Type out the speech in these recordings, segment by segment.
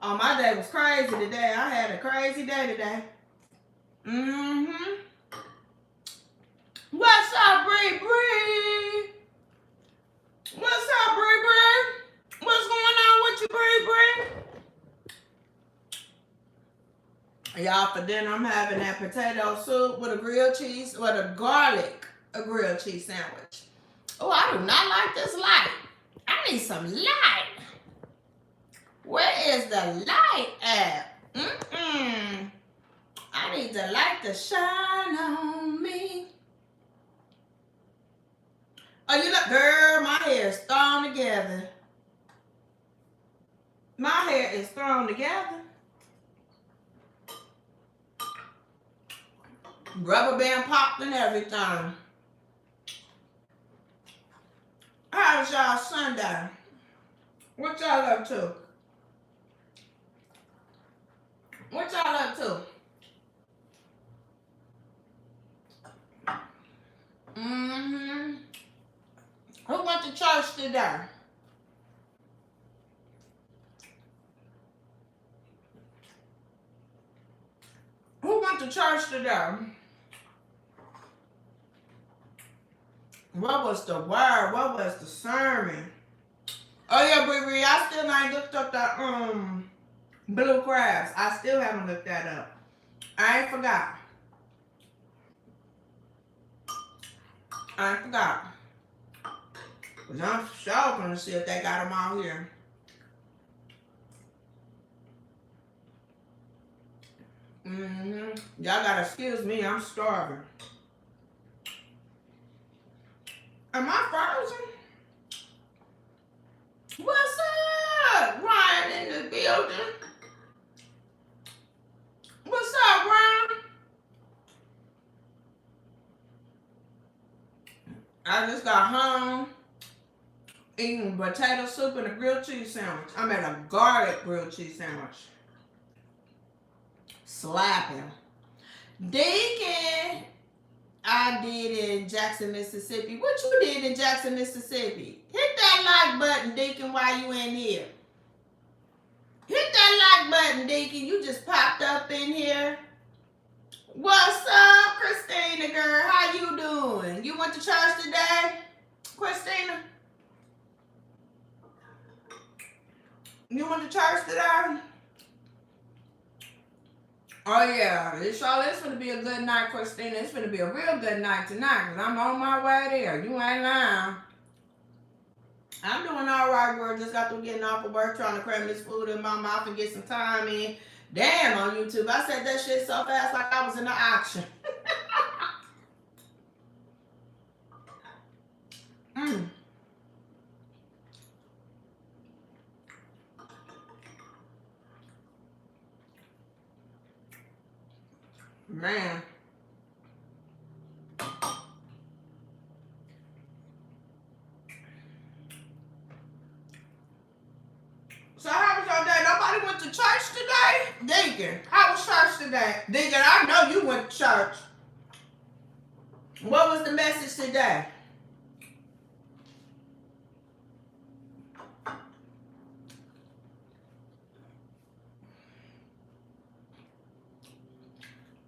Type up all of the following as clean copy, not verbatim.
Oh, my day was crazy today. I had a crazy day today. Mm-hmm. What's up, Bree Bree? What's up, Bree Bree? What's going on with you, Bree Bree? Y'all, for dinner, I'm having that potato soup with a grilled cheese, with a grilled cheese sandwich. Oh, I do not like this light. I need some light. Where is the light at? I need the light to shine on me. Oh, you look, girl, my hair is thrown together. My hair is thrown together. Rubber band popped and everything. How's y'all Sunday? What y'all up to? What y'all up to? Who went to church today? Who went to church today? What was the word? What was the sermon? Oh yeah, Bree, I still ain't looked up the blue crabs. I still haven't looked that up. I ain't forgot. Cause I'm sure gonna see if they got them out here. Y'all gotta excuse me, I'm starving. Am I frozen? What's up? Ryan in the building. What's up, Ryan? I just got home eating potato soup and a grilled cheese sandwich. I made a garlic grilled cheese sandwich. Slapping. Deacon, I did in Jackson, Mississippi. What you did in Jackson, Mississippi? Hit that like button, Deacon, while you in here. Hit that like button, Deacon. You just popped up in here. What's up, Christina, girl? How you doing? You went to church today, Christina? You went to church today? Oh yeah, it's gonna be a good night, Christina. It's gonna be a real good night tonight, because I'm on my way there. You ain't lying. I'm doing all right, girl. Just got through getting off of work, trying to cram this food in my mouth and get some time in. Damn, on YouTube. I said that shit so fast like I was in the auction. Man. So how was your day? Nobody went to church today? Deacon, how was church today? Deacon, I know you went to church. What was the message today?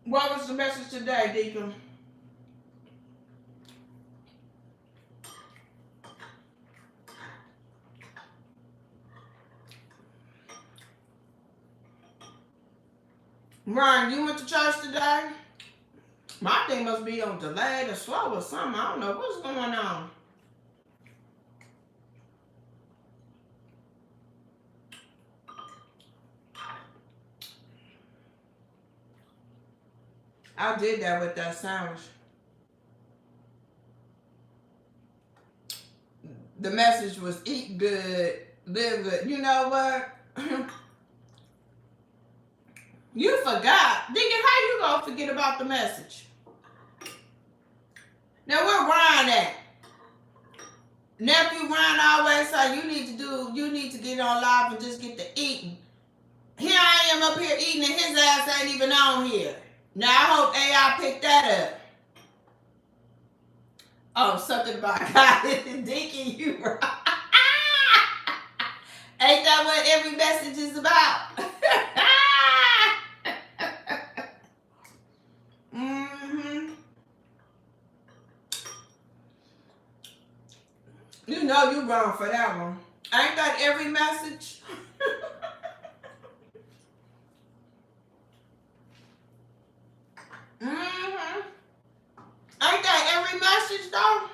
What was the message today, Deacon? Ryan, you went to church today? My thing must be on delayed or slow or something. I don't know what's going on. I did that with that sandwich. The message was eat good, live good. You know what? You forgot. Deacon, how you gonna forget about the message? Now where Ryan at? Nephew Ryan always say you need to get on live and just get to eating. Here I am up here eating and his ass ain't even on here. Now I hope AI picked that up. Oh, something about God. Deacon, you right. Ain't that what every message is about? Mm-hmm. You know you wrong for that one. Ain't that every message? Mm-hmm. Ain't that every message though?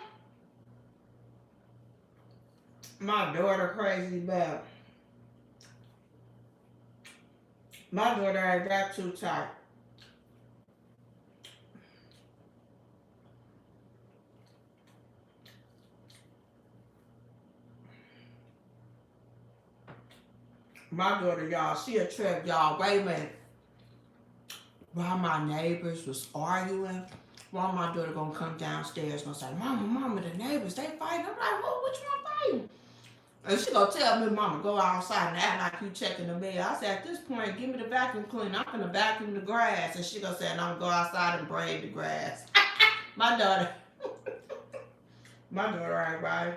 My daughter crazy bad. My daughter ain't got too tight. My daughter, y'all, she a trip, y'all. Wait a minute. While my neighbors was arguing, while my daughter gonna come downstairs and say, Mama, the neighbors, they fighting. I'm like, well, which one fighting? And she gonna tell me, Mama, go outside and act like you checking the mail. I said, at this point, give me the vacuum cleaner. I'm gonna vacuum the grass. And she gonna say, and I'm gonna go outside and braid the grass. My daughter, my daughter ain't right.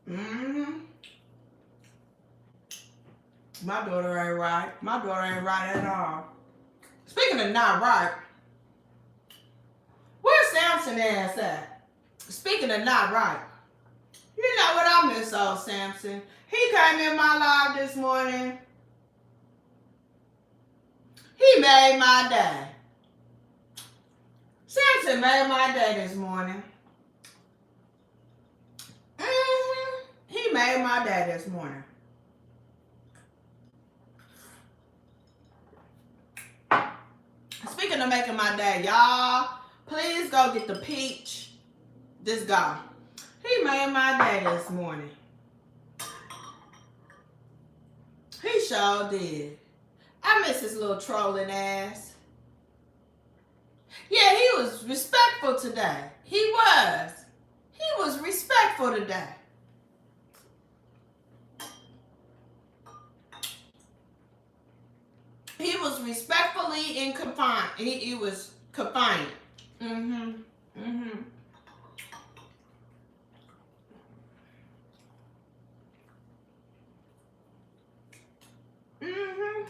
Mm-hmm. My daughter ain't right. My daughter ain't right at all. Speaking of not right, where's Samson ass at? Speaking of not right, you know what, I miss old Samson. He came in my live this morning. He made my day. Samson made my day this morning. He made my day this morning. Speaking of making my day, y'all, please go get the peach. This guy. He made my day this morning. He sure did. I miss his little trolling ass. Yeah, he was respectful today. He was. He was respectful today. He was respectfully in confined. He was confined. Mm-hmm. Mm-hmm. Mm-hmm.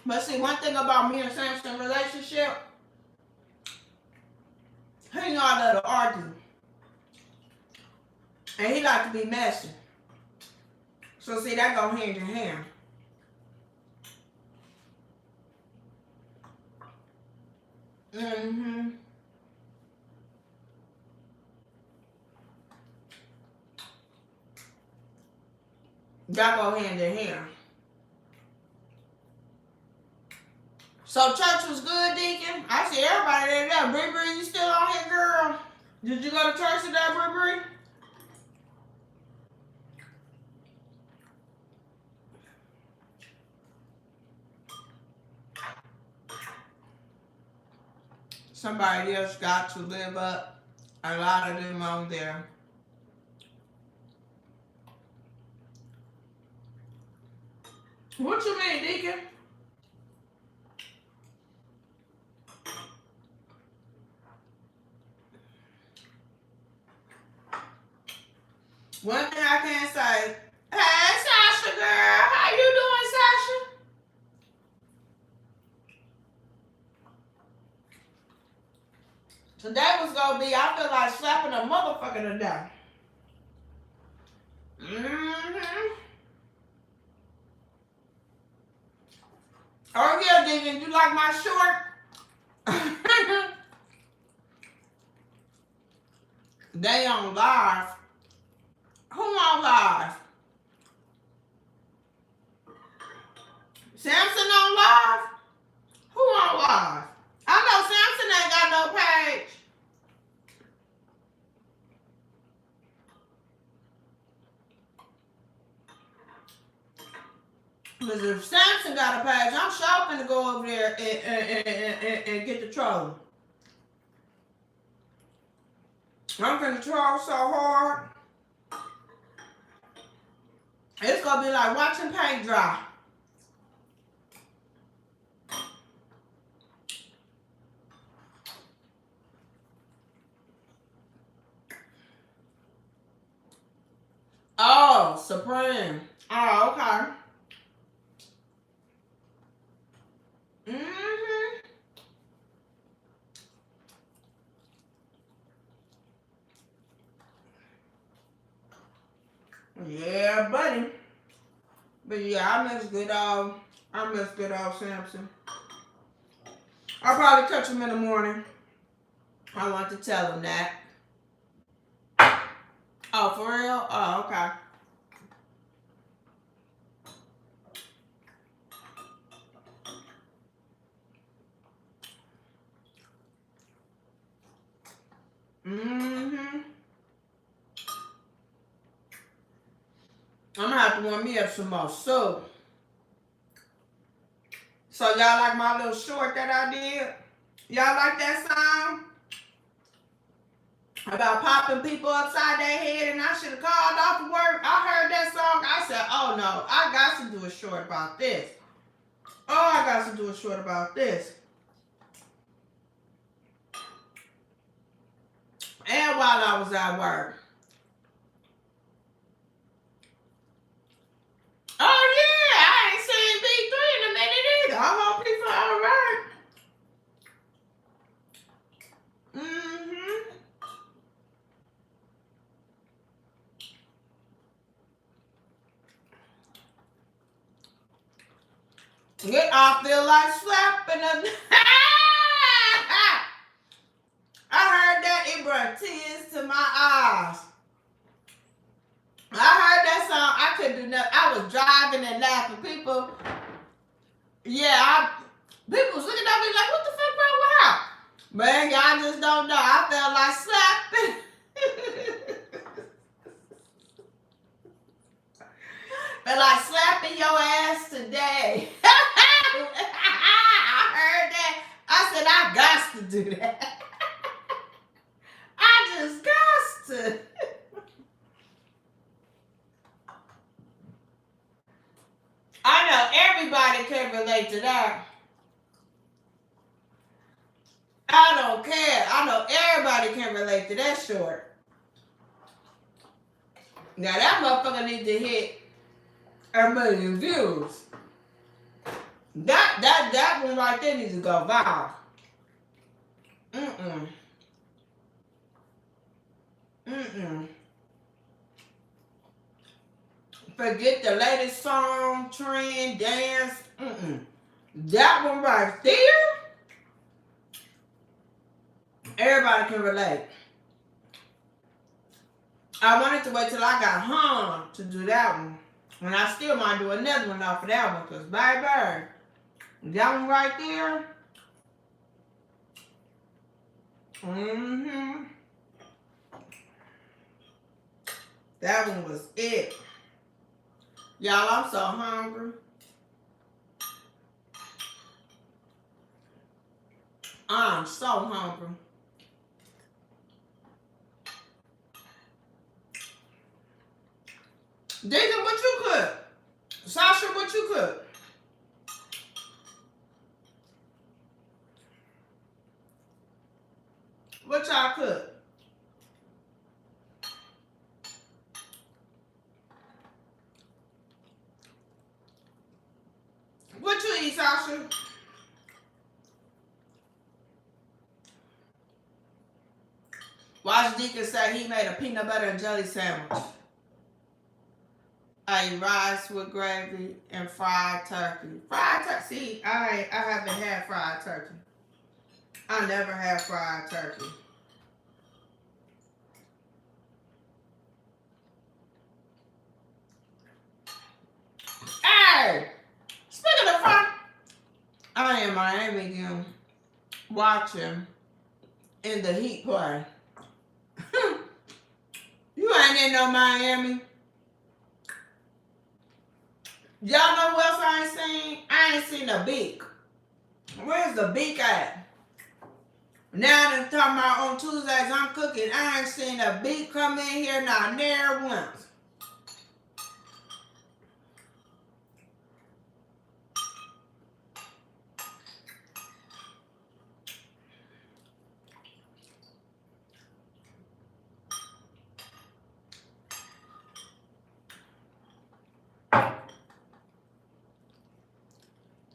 But see, one thing about me and Samson's relationship, he know I love to argue. And he like to be messy. So see, that go hand in hand. Mm-hmm. That go hand in hand. So church was good, Deacon? I see everybody there. Bree Bree, you still on here, girl? Did you go to church today, Bree Bree? Somebody else got to live up. A lot of them on there. What you mean, Deacon? One thing I can say, hey Sasha girl, how you doing, Sasha? Today was gonna be, I feel like slapping a motherfucker today. Mm-hmm. Oh yeah, Deacon, you like my short? They on live. Who on live? Samson on live? Who on live? I know Samson ain't got no page. Because if Samson got a page, I'm sure gonna go over there and get the troll. I'm gonna troll so hard. It's gonna be like watching paint dry. Supreme. Oh, okay. Yeah, buddy. But yeah, I miss good old Samson. I'll probably catch him in the morning. I want to tell him that. Oh, for real? Oh, okay. Mm-hmm. I'm gonna have to warm me up some more soup. So y'all like my little short that I did? Y'all like that song? About popping people upside their head and I should have called off work. I heard that song. I said, oh no, I got to do a short about this. Oh, I got to do a short about this. And while I was at work. Oh yeah, I ain't seen B3 in a minute either. I hope he's all right. Mm-hmm. I feel like slapping a I heard that it brought tears to my eyes. I heard that song. I couldn't do nothing. I was driving and laughing. People, people was looking at me like, what the fuck wrong with her? Man, y'all just don't know. I felt like slapping. Felt like slapping your ass today. I heard that. I said, I got to do that. I just got to. I know everybody can relate to that. I don't care. I know everybody can relate to that short. Now that motherfucker need to hit 1 million views. That one right there needs to go viral. Forget the latest song, trend, dance. That one right there, everybody can relate. I wanted to wait till I got home to do that one. And I still might do another one off of that one, because baby, that one right there. That one was it. Y'all, I'm so hungry. I'm so hungry. Deacon, what you cook? Sasha, what you cook? What y'all cook? What you eat, Sasha? Watch Deacon say he made a peanut butter and jelly sandwich. I eat rice with gravy and fried turkey. Fried turkey. See, I haven't had fried turkey. I never had fried turkey. Hey! Speaking of fun, I am in Miami again watching In the Heat play. You ain't in no Miami. Y'all know who else I ain't seen? I ain't seen the Beak. Where's the Beak at? Now they're talking about on Tuesdays I'm cooking. I ain't seen a Beak come in here not near once.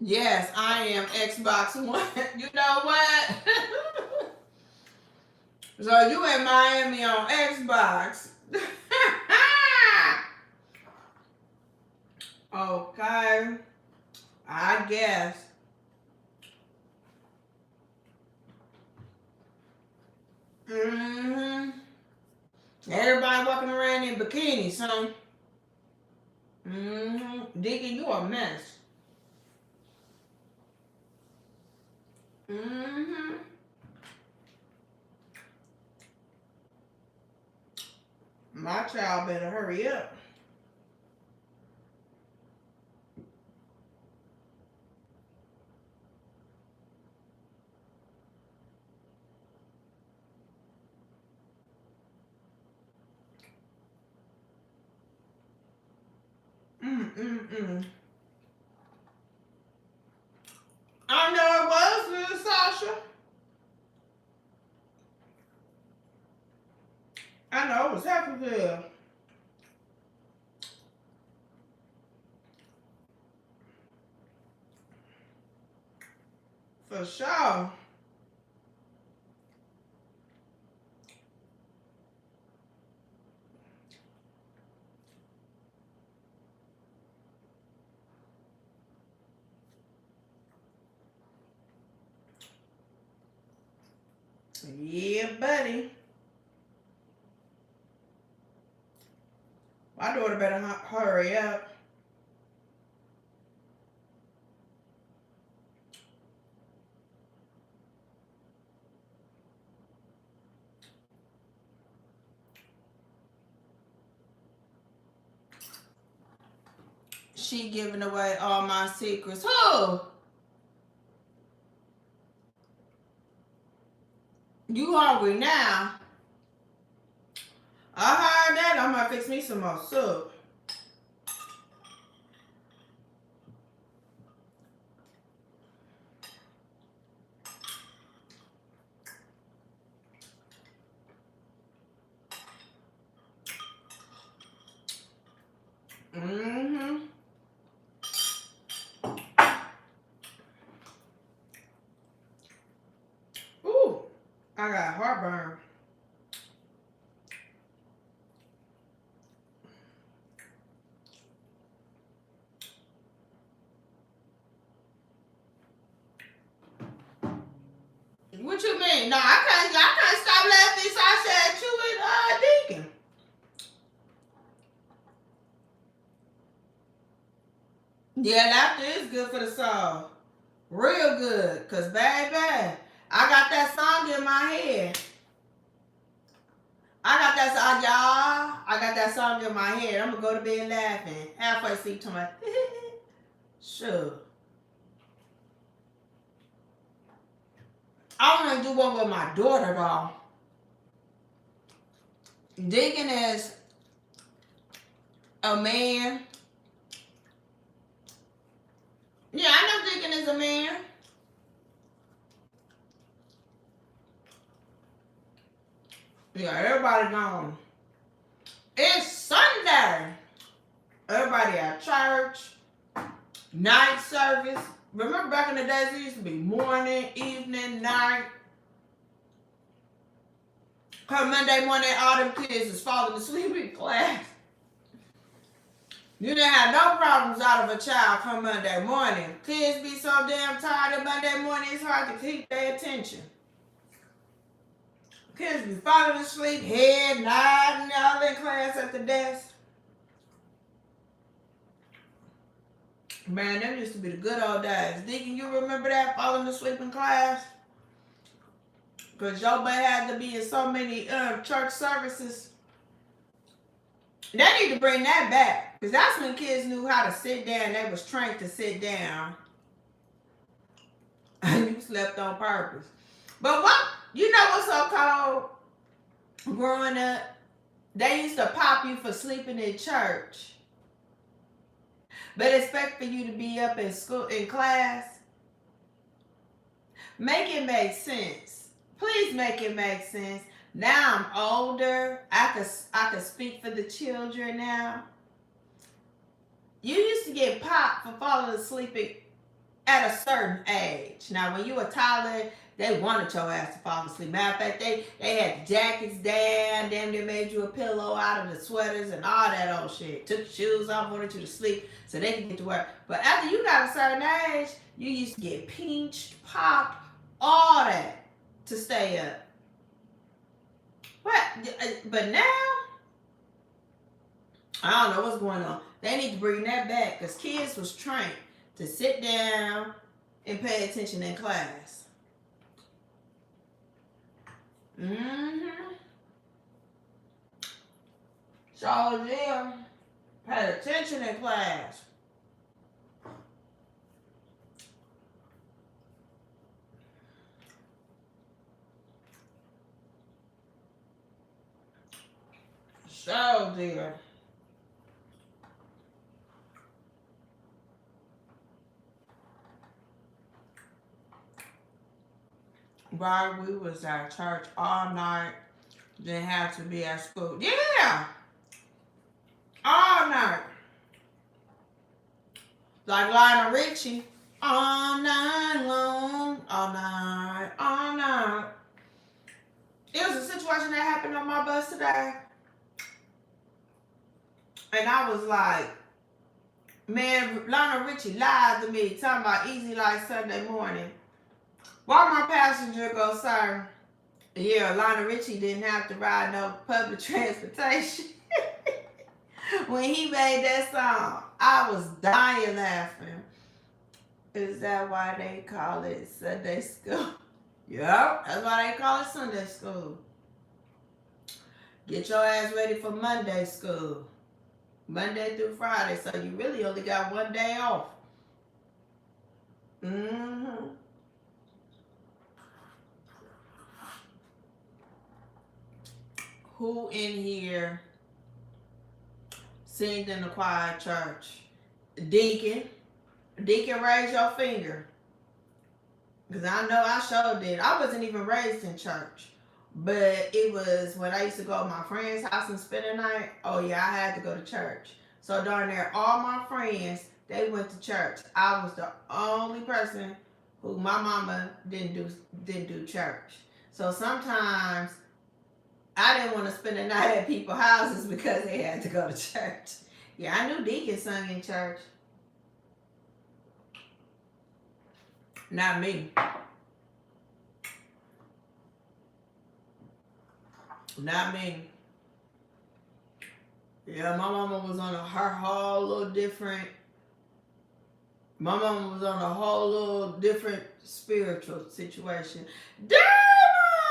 Yes, I am Xbox One. You know what? So you in Miami on Xbox. Okay. I guess. Mm-hmm. Everybody walking around in bikinis, huh? Mm-hmm. Deacon, you a mess. Mm-hmm. My child better hurry up. Mm-mm-mm. I know it was, Miss Sasha. I know it was Happyville. For sure. Yeah, buddy. My daughter better hurry up. She giving away all my secrets. Who? You hungry now? I heard that. I'm gonna fix me some more soup. Mm-hmm. Ooh, I got heartburn. What you mean? No, I can't stop laughing. So I said you and Deacon. Yeah, laughter is good for the soul. Real good. Cause baby, I got that song in my head. I got that song, y'all. I got that song in my head. I'm gonna go to bed laughing. Halfway asleep to my sure. I wanna do one with my daughter though. Deacon is a man. Yeah, I know Deacon is a man. Yeah, everybody gone. It's Sunday. Everybody at church, night service. Remember back in the days it used to be morning, evening, night. Come Monday morning, all them kids is falling asleep in class. You didn't have no problems out of a child come Monday morning. Kids be so damn tired of Monday morning, it's hard to keep their attention. Kids be falling asleep, head nodding, all in class at the desk. Man, them used to be the good old days. Deacon, you remember that, falling asleep in class? Because your butt had to be in so many church services. They need to bring that back. Because that's when kids knew how to sit down. They was trained to sit down. And you slept on purpose. But what, you know what's so cold? Growing up, they used to pop you for sleeping in church. But expect for you to be up in school, in class. Make it make sense. Please make it make sense. Now I'm older. I could speak for the children now. You used to get popped for falling asleep at a certain age. Now, when you a toddler, they wanted your ass to fall asleep. Matter of fact, they had the jackets down, damn near made you a pillow out of the sweaters and all that old shit. Took your shoes off, wanted you to sleep so they could get to work. But after you got a certain age, you used to get pinched, popped, all that to stay up. But now, I don't know what's going on. They need to bring that back because kids was trained to sit down and pay attention in class. So yeah, pay attention in class. So dear. While we was at church all night, didn't have to be at school. Yeah, all night. Like Lionel Richie, all night long, all night, all night. It was a situation that happened on my bus today. And I was like, man, Lionel Richie lied to me, talking about easy like Sunday morning. Why my passenger go, sir? Yeah, Lionel Richie didn't have to ride no public transportation. When he made that song, I was dying laughing. Is that why they call it Sunday school? Yep, that's why they call it Sunday school. Get your ass ready for Monday school. Monday through Friday, so you really only got one day off. Who in here singed in the choir church? Deacon, raise your finger. Because I know I sure did. I wasn't even raised in church. But it was when I used to go to my friend's house and spend the night. Oh yeah, I had to go to church. So darn near all my friends, they went to church. I was the only person who my mama didn't do church. So sometimes I didn't want to spend the night at people's houses because they had to go to church. Yeah, I knew Deacon sung in church. Not me. Not me. Yeah, my mama was on her whole little different. My mama was on a whole little different spiritual situation. Damo!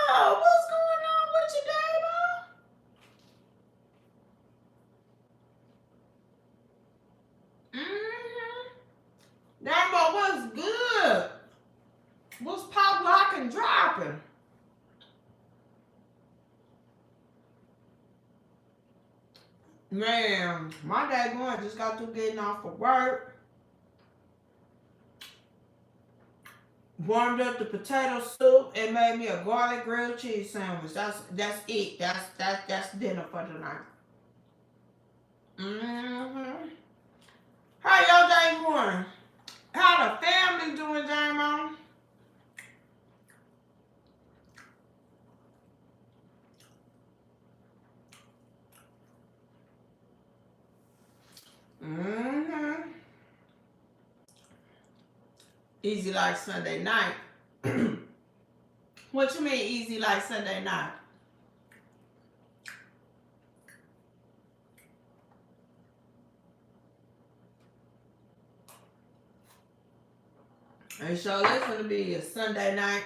What's going on with you, Damo? Damo, what's good? What's pop locking dropping? Man, my dad going just got through getting off of work. Warmed up the potato soup and made me a garlic grilled cheese sandwich. That's it. That's dinner for tonight. How your day going? How the family doing, Damo? Easy like Sunday night. What you mean easy like Sunday night? And so it's going to be a Sunday night.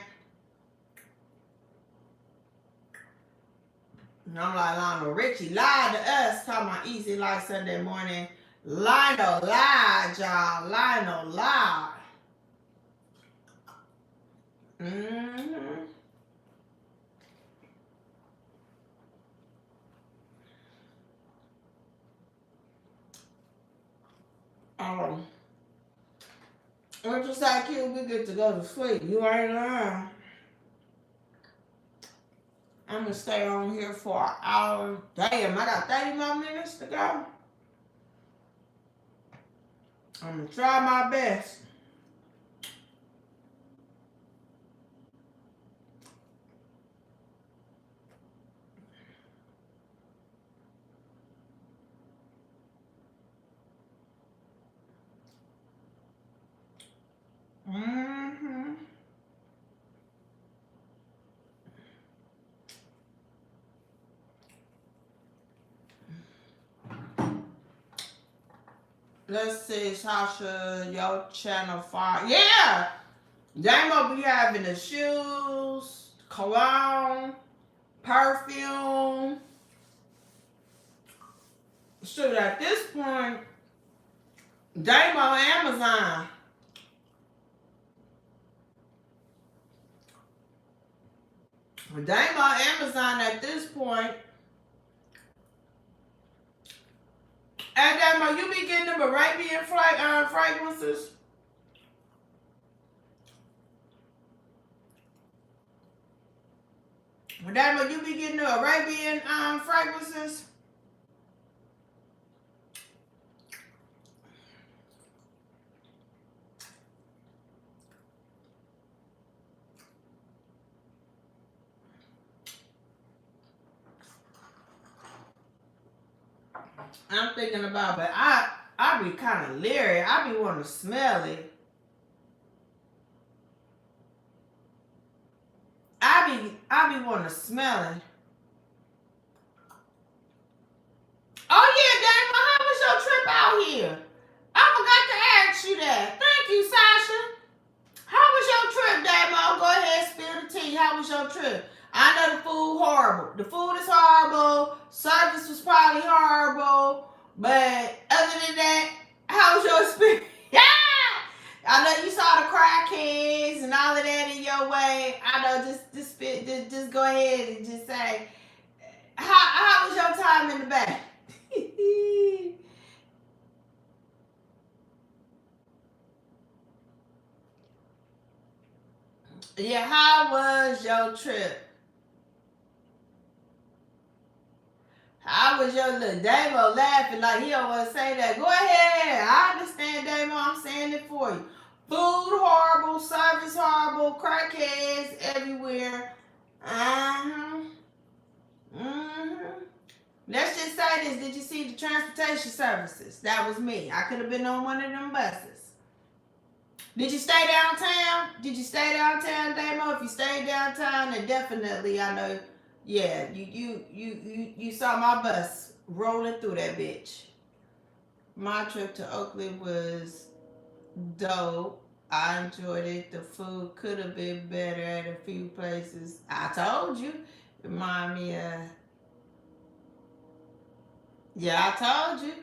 And I'm like, Lionel Richie lied to us talking about easy like Sunday morning. Lionel lied, y'all. Lionel lied. Once you say kid, we get to go to sleep. You ain't lying. I'm gonna stay on here for an hour. Damn, I got 30 more minutes to go. I'm gonna try my best. Let's see, Sasha, your channel 5. Yeah! Damo be having the shoes, cologne, perfume. Shoot, at this point, Damo Amazon. Damo Amazon at this point. And Damo, you be getting them Arabian fragrances? Damo, you be getting the Arabian fragrances? I'm thinking about, but I be kind of leery. I be wanting to smell it. I be wanting to smell it. Oh yeah, Damo, how was your trip out here? I forgot to ask you that. Thank you, Sasha. How was your trip, Damo? Go ahead, spill the tea. How was your trip? I know the food horrible. The food is horrible. Service was probably horrible. But other than that, how was your experience? Yeah! I know you saw the crackheads and all of that in your way. I know, just go ahead and just say, how was your time in the back? Yeah, how was your trip? How was your little Damo laughing like he don't want to say that? Go ahead. I understand, Damo. I'm saying it for you. Food horrible, service horrible, crackheads everywhere. Let's just say this. Did you see the transportation services? That was me. I could have been on one of them buses. Did you stay downtown? Did you stay downtown, Damo? If you stayed downtown, then definitely I know. Yeah, you saw my bus rolling through that bitch. My trip to Oakland was dope. I enjoyed it. The food could have been better at a few places. I told you. Remind me of. Yeah, I told you.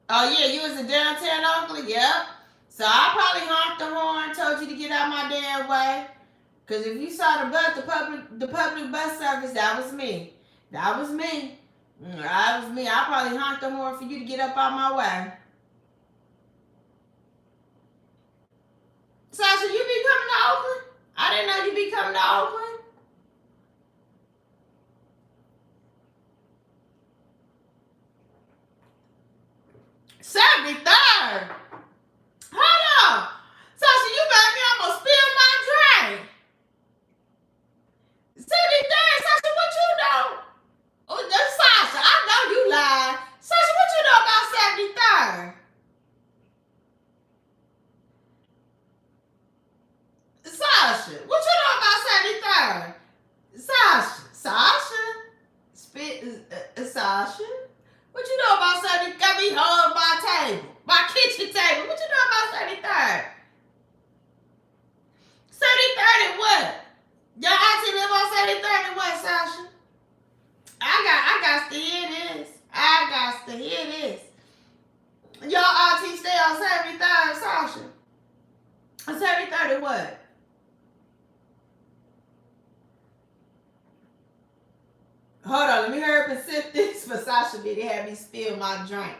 Oh yeah, you was in downtown Oakland? Yep. So I probably honked the horn, told you to get out my damn way. Cause if you saw the public bus service, that was me. That was me. That was me. I probably honked the horn for you to get up out my way. Sasha, you be coming to Oakland? I didn't know you be coming to Oakland. 73rd. Hold on. Sasha, you made me almost spill my drink. 73rd, Sasha, what you know? Oh, that's Sasha. I know you lied. Sasha, what you know about 73rd? Sasha, what you know about 73rd? Sasha, Sasha, what you know about 73rd? Got me holding my table, my kitchen table. What you know about 73rd? 73rd and what? Your auntie live on 73rd and what, Sasha? I got to hear this. I got to hear this. Your auntie stay on 73rd, Sasha. On 73rd and what? Hold on, let me hurry up and sip this for Sasha did have me spill my drink.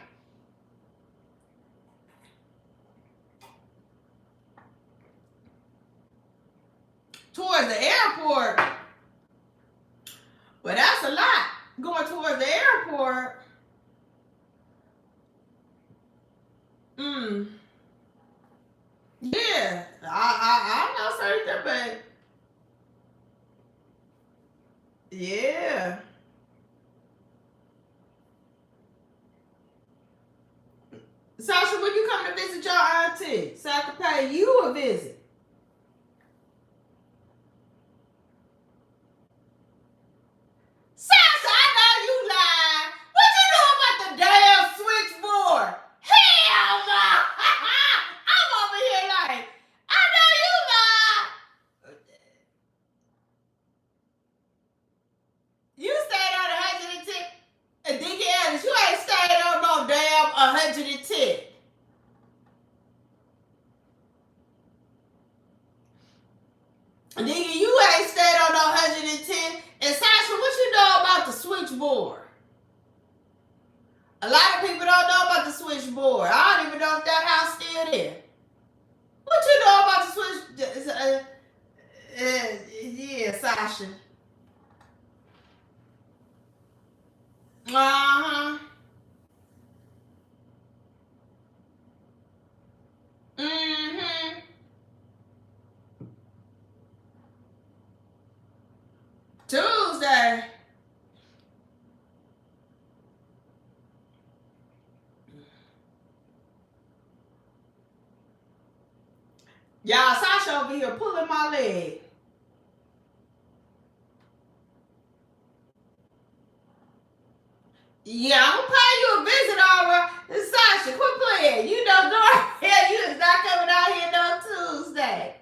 Towards the airport. Well, that's a lot. Going towards the airport. Yeah. I know certain, but yeah. Sasha, when you come to visit your auntie, so I can pay you a visit. Sasha, I know you lied. Nigga, you ain't stayed on no 110. And Sasha, what you know about the switchboard? A lot of people don't know about the switchboard. I don't even know if that house still there. What you know about the switch? Yeah, Sasha. Uh-huh. Mm-hmm. Tuesday. Y'all, Sasha over here pulling my leg. Yeah, I'm gonna pay you a visit, all right. Sasha, quit playing. You know, girl, yeah, you is not coming out here no Tuesday.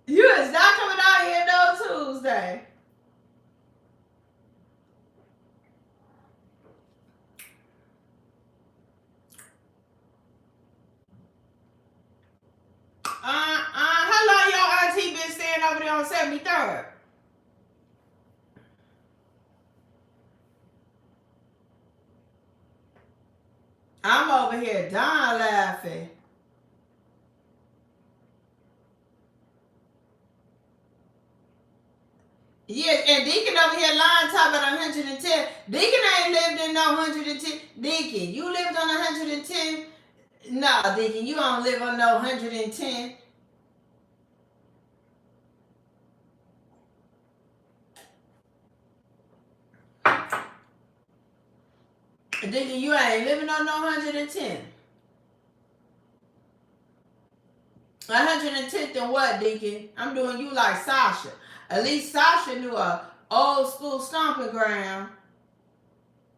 You is not coming out here no Tuesday. How long your auntie been staying over there on 73rd? I'm over here dying laughing. Yeah, and Deacon over here lying talking about 110. Deacon ain't lived in no 110. Deacon, you lived on 110? No, Deacon, you don't live on no 110. Deacon, you ain't living on no 110. 110th and what, Deacon? I'm doing you like Sasha. At least Sasha knew a old school stomping ground.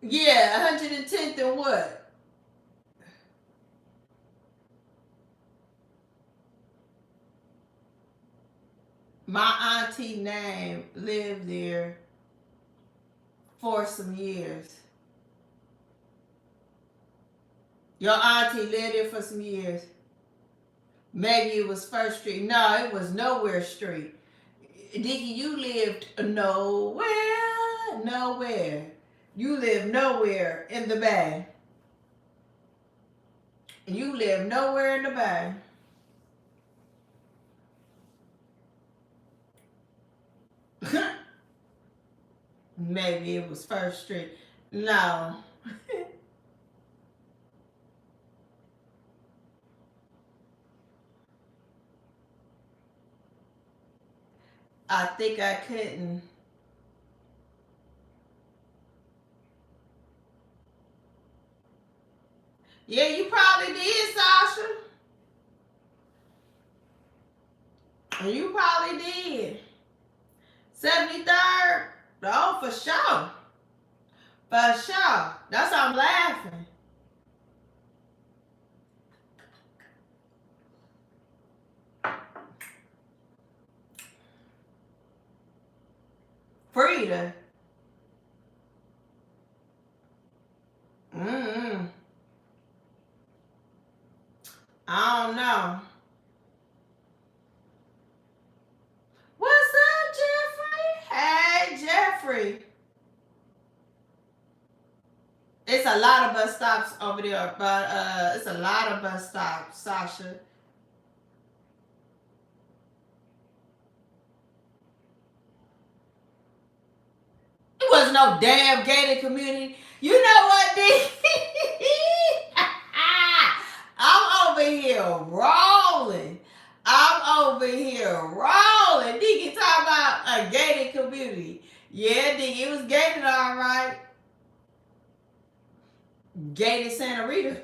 Yeah, 110th and what? My auntie name lived there for some years. Your auntie lived there for some years. Maybe it was First Street. No, it was Nowhere Street. Dickie, you lived nowhere. You lived nowhere in the Bay. You lived nowhere in the Bay. Maybe it was First Street. No. I think I couldn't. Yeah, you probably did, Sasha. You probably did. 73rd? Oh, for sure. For sure. That's why I'm laughing. Frida. Mm-mm. I don't know. What's up, Jeffrey? Hey, Jeffrey. It's a lot of bus stops over there, but it's a lot of bus stops, Sasha. It was no damn gated community. You know what, D? I'm over here rolling. I'm over here rolling. Diggy talk about a gated community. Yeah, Diggy, it was gated all right. Gated Santa Rita.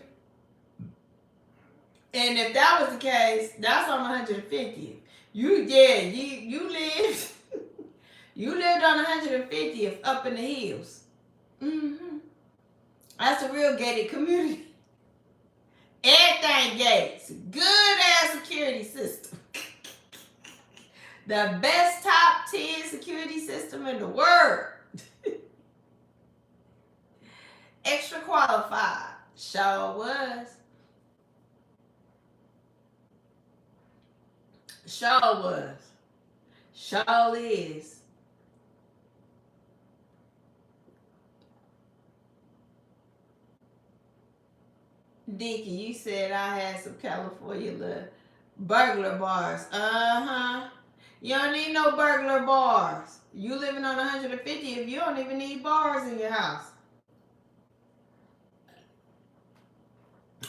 And if that was the case, that's on 150th. You lived you lived on 150th up in the hills. Mm-hmm. That's a real gated community. Everything gates. Good ass security system. The best top 10 security system in the world. Extra qualified. Sure was. Sure was. Sure is. Dicky, you said I had some California little burglar bars. Uh-huh. You don't need no burglar bars. You living on 150 if you don't even need bars in your house.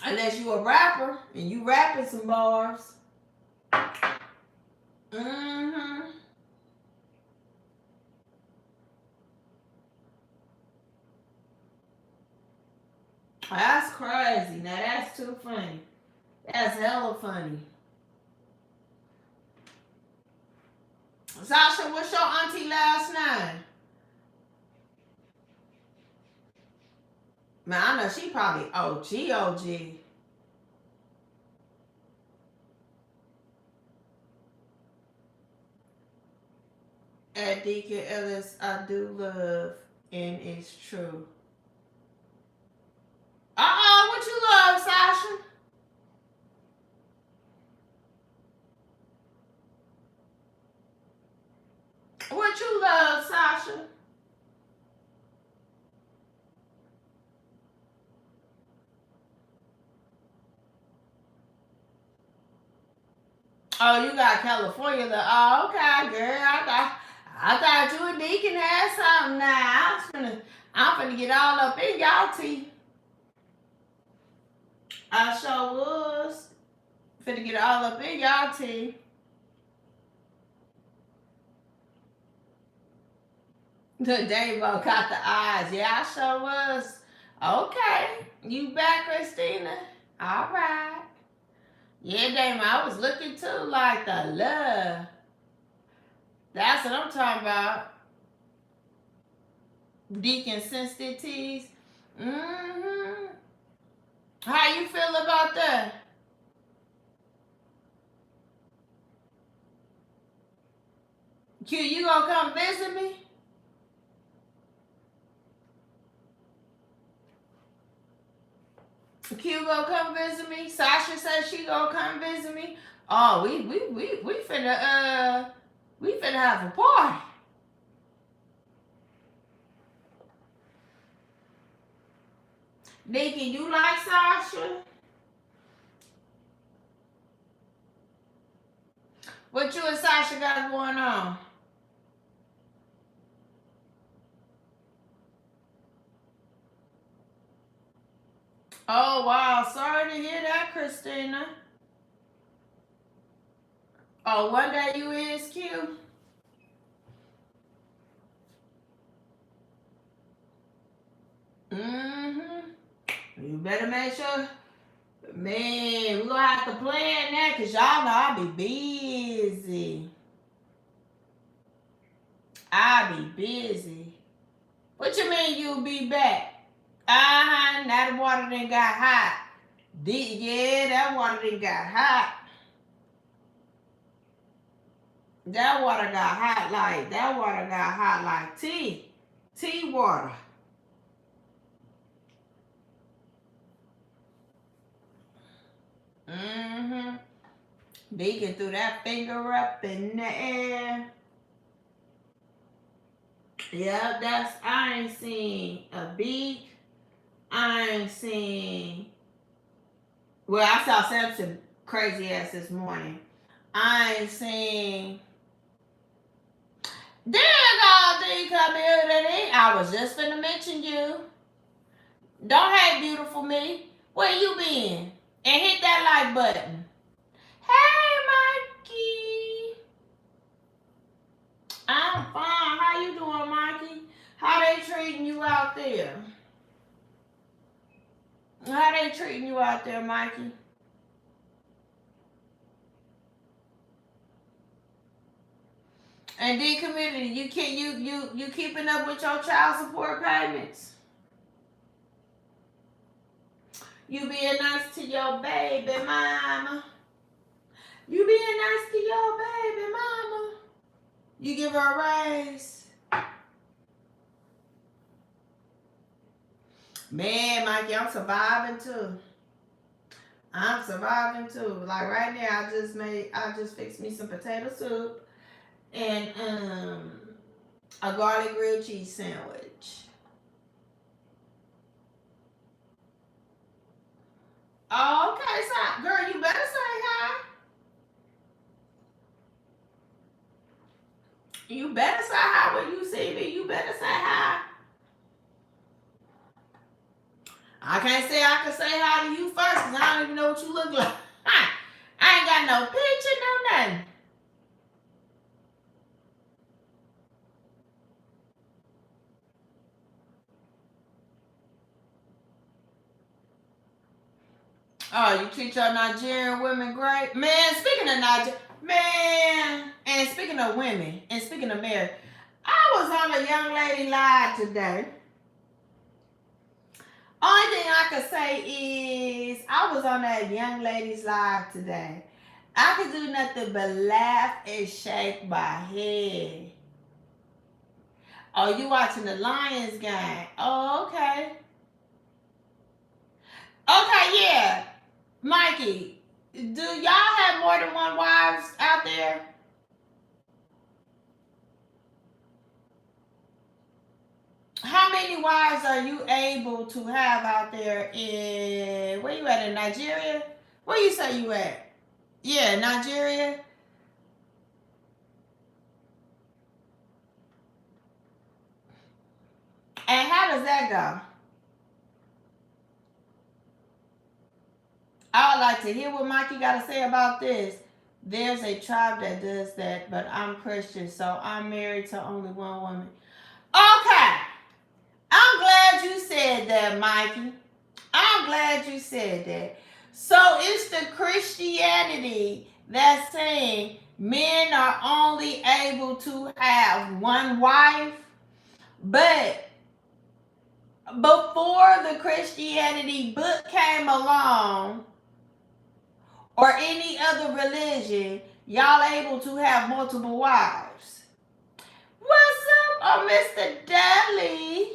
Unless you a rapper and you rapping some bars. Mm-hmm. That's crazy. Now that's too funny. That's hella funny. Sasha, what's your auntie last name? Man, I know she probably OG OG. At Deacon Ellis, I do love, and it's true. What you love, Sasha? What you love, Sasha? Oh, you got California. Oh, okay, girl. I thought you and Deacon had something now. I'm finna get all up in y'all tea. I sure was. Finna get all up in y'all tea. The Davo caught the eyes. Yeah, I sure was. Okay. You back, Christina? All right. Yeah, Dame, I was looking too like the love. That's what I'm talking about. Deacon sensitivities. Mm-hmm. How you feel about that? Q, you gonna come visit me? Q gonna come visit me. Sasha says she gonna come visit me. Oh, we finna have a party. Deacon, you like Sasha? What you and Sasha got going on? Oh wow, sorry to hear that, Christina. Oh, one day you is Q. Mm-hmm. You better make sure. Man, we gonna have to plan that because y'all know I'll be busy. I'll be busy. What you mean you'll be back? Uh-huh, now the water done got hot. Yeah, that water done got hot. That water got hot like tea. Tea water. Mm-hmm. Deacon threw that finger up in the air. Yeah, I ain't seen a beat. I ain't seen. Well, I saw Samson crazy ass this morning. I ain't seen. There go the community. I was just finna mention you. Don't hate beautiful me. Where you been? And hit that like button. Hey, Mikey. I'm fine. How you doing, Mikey? How they treating you out there? How they treating you out there, Mikey? And D community, you keeping up with your child support payments? You being nice to your baby mama? You being nice to your baby mama? You give her a raise? Man, Mikey, I'm surviving too. I'm surviving too. Like right now, I just fixed me some potato soup and a garlic grilled cheese sandwich. Oh, okay, so girl, you better say hi. You better say hi when you see me. You better say hi. I can't say I can say hi to you first because I don't even know what you look like. I ain't got no picture, no nothing. Oh, you treat your Nigerian women great? Man, speaking of Nigeria, man, and speaking of women, and speaking of marriage, I was on a young lady live today. Only thing I could say is I was on that young lady's live today. I could do nothing but laugh and shake my head. Oh, you watching the Lions game? Oh, okay. Okay, yeah. Mikey, do y'all have more than one wives out there? How many wives are you able to have out there in where you at in Nigeria? Where you say you at? Yeah, Nigeria. And how does that go? I would like to hear what Mikey got to say about this. There's a tribe that does that, but I'm Christian, so I'm married to only one woman. Okay. I'm glad you said that, Mikey. I'm glad you said that. So it's the Christianity that's saying men are only able to have one wife, but before the Christianity book came along or any other religion, y'all able to have multiple wives. What's up, oh Mr. Dudley?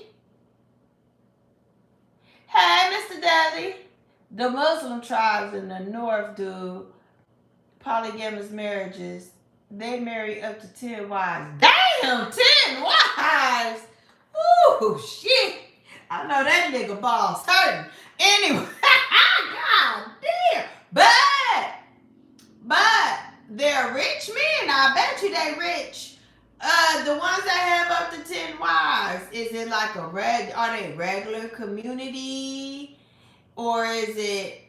Hey, Mr. Dudley. The Muslim tribes in the north do polygamous marriages. They marry up to 10 wives. Damn, 10 wives! Ooh, shit. I know that nigga balls hurting. Anyway, god damn. But they're rich men. I bet you they rich. The ones that have up to 10 wives, is it like are they regular community? Or is it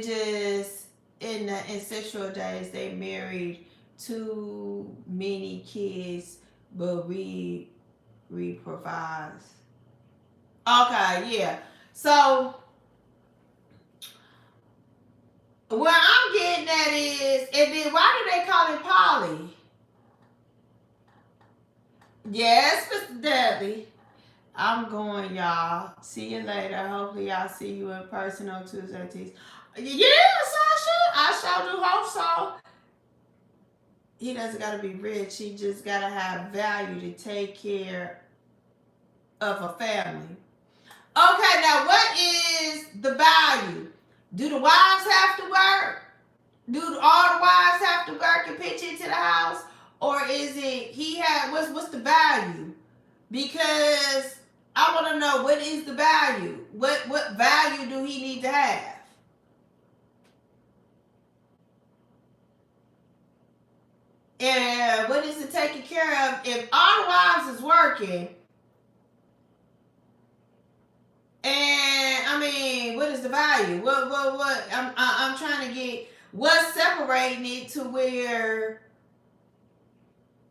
just in the ancestral days they married too many kids but provides? Okay, yeah. So what I'm getting at is, and then why do they call it poly? Yes, Mr. Debbie. I'm going, y'all. See you later. Hopefully, y'all see you in person on Tuesday. Teez. Yeah, Sasha. I sure do hope so. He doesn't got to be rich. He just got to have value to take care of a family. Okay, now what is the value? Do the wives have to work? Do all the wives have to work and pitch into the house? Or is it what's the value? Because I want to know, what is the value? What value do he need to have? And what is it taken care of? If all the wives is working, and I mean, what is the value? What? I'm trying to get what's separating it to where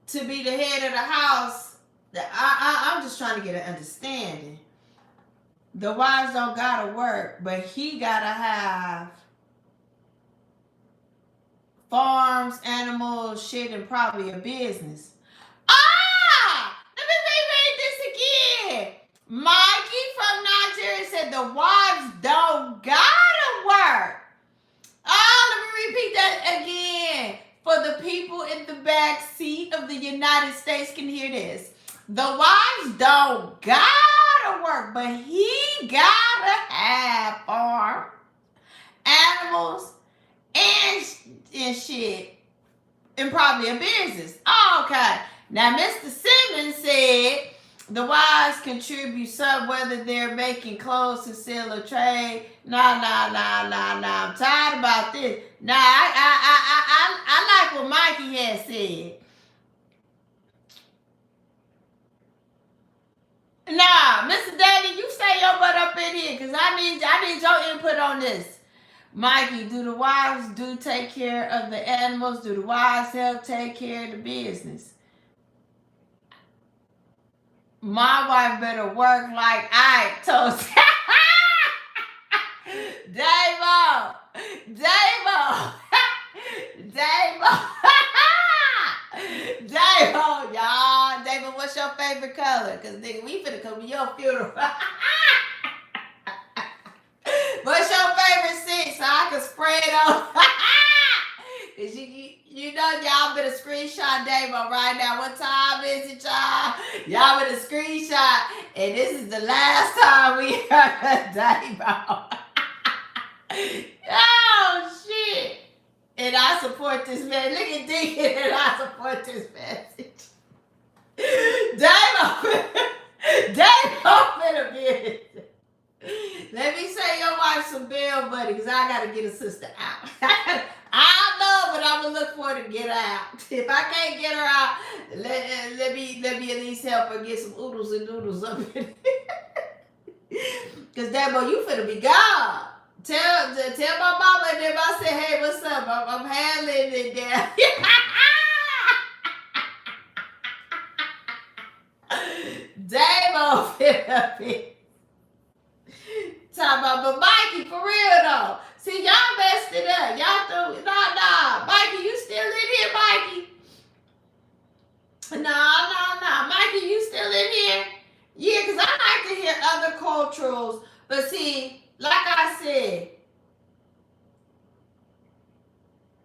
to be the head of the house. I'm just trying to get an understanding. The wives don't gotta work, but he gotta have farms, animals, shit, and probably a business. Let me reread this again. Mikey from Nigeria said the wives don't gotta work. Let me repeat that again. For the people in the back seat of the United States can hear this. The wives don't gotta gotta work, but he gotta have farm animals and shit, and probably a business. Oh, okay. Now, Mr. Simmons said the wives contribute some, whether they're making clothes to sell or trade. Nah. I'm tired about this. Nah, I like what Mikey had said. Nah, Mr. Daddy, you stay your butt up in here, cause I need your input on this. Mikey, do the wives take care of the animals? Do the wives help take care of the business? My wife better work like I told. Davo, y'all. Davo, what's your favorite color? Cause nigga, we finna come to your funeral. What's your favorite scent so I can spread on? Cause you know y'all better screenshot Davo right now. What time is it, y'all? Y'all better screenshot. And this is the last time we heard Davo. Oh shit. And I support this man. Look at Deacon, and I support this message. Davo finna be. Let me say your wife some bail, buddy, because I gotta get a sister out. I know, but I'm gonna look for her to get out. If I can't get her out, let me at least help her get some oodles and noodles up in it. Cause Dabo, you finna be gone. Tell my mama and them I say, hey, what's up? I'm handling it there. Dabo finna be. Talk about, but Mikey, for real though. See, y'all messed it up. Y'all threw, nah. Mikey, you still in here, Mikey? Nah. Mikey, you still in here? Yeah, because I like to hear other cultures. But see, like I said,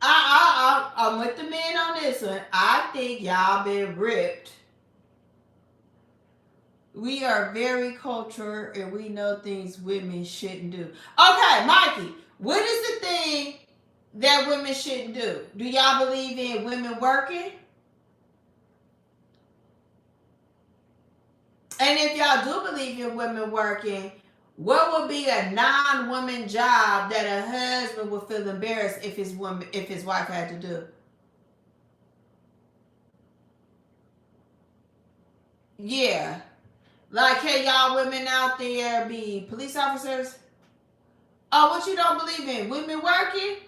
I'm with the men on this one. I think y'all been ripped. We are very cultural and we know things women shouldn't do. Okay, Mikey, what is the thing that women shouldn't do? Do y'all believe in women working? And if y'all do believe in women working, what would be a non-woman job that a husband would feel embarrassed if his wife had to do? Yeah. Like, hey, y'all women out there be police officers? Oh, what you don't believe in? Women working?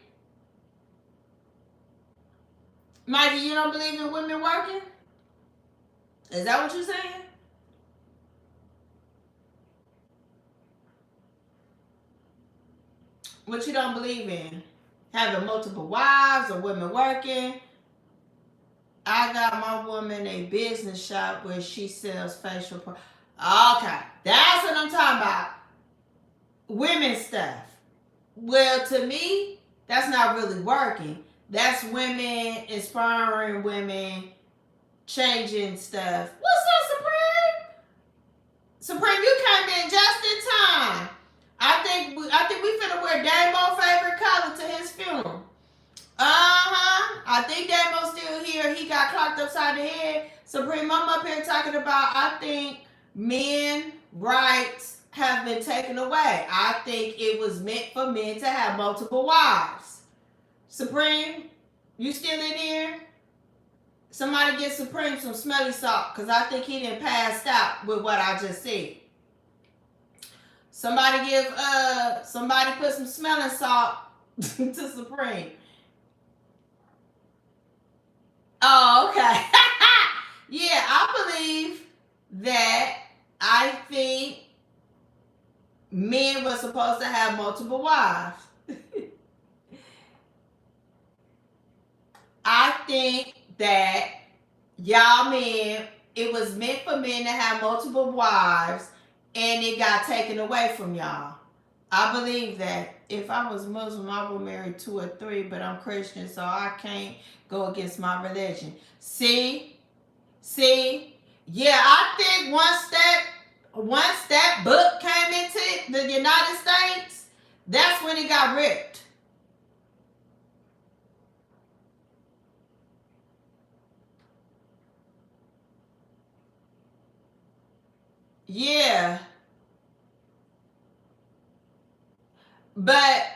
Mikey, you don't believe in women working? Is that what you're saying? What you don't believe in? Having multiple wives or women working? I got my woman a business shop where she sells facial products. Okay, that's what I'm talking about. Women stuff. Well, to me, that's not really working. That's women inspiring women, changing stuff. What's up, Supreme? Supreme, you came in just in time. I think we finna wear Damo's favorite color to his funeral. I think Damo's still here. He got clocked upside the head. Supreme, I'm up here talking about, I think men rights have been taken away. I think it was meant for men to have multiple wives. Supreme, you still in here? Somebody get Supreme some smelly salt, because I think he done passed out with what I just said. Somebody put some smelling salt to Supreme. Oh, okay. Yeah, I believe that I think men were supposed to have multiple wives. I think that y'all men, it was meant for men to have multiple wives and it got taken away from y'all. I believe that. If I was Muslim, I would marry 2 or 3, but I'm Christian, so I can't go against my religion. See? Yeah, I think one step once that book came into the United States, that's when it got ripped. Yeah. But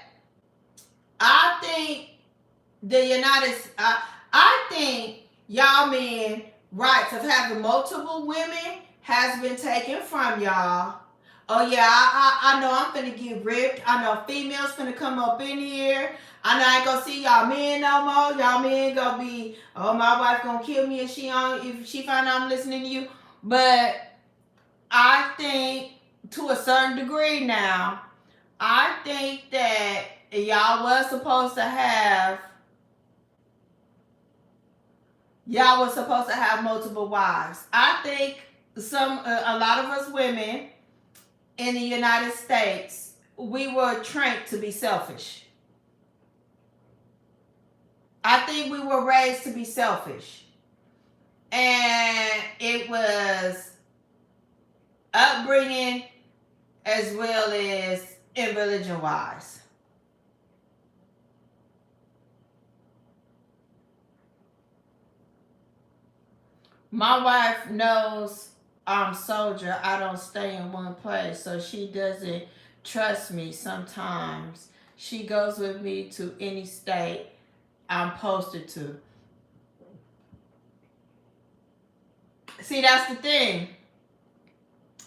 I think I think y'all men rights of having multiple women has been taken from y'all. Oh yeah, I know I'm finna get ripped. I know females finna come up in here. I know I ain't gonna see y'all men no more. Y'all men gonna be, oh, my wife gonna kill me if she find out I'm listening to you. But I think to a certain degree now, I think that y'all was supposed to have multiple wives. I think a lot of us women in the United States, we were trained to be selfish. I think we were raised to be selfish. And it was upbringing as well as in religion wise. My wife knows I'm soldier. I don't stay in one place, so she doesn't trust me sometimes. She goes with me to any state I'm posted to. See, that's the thing.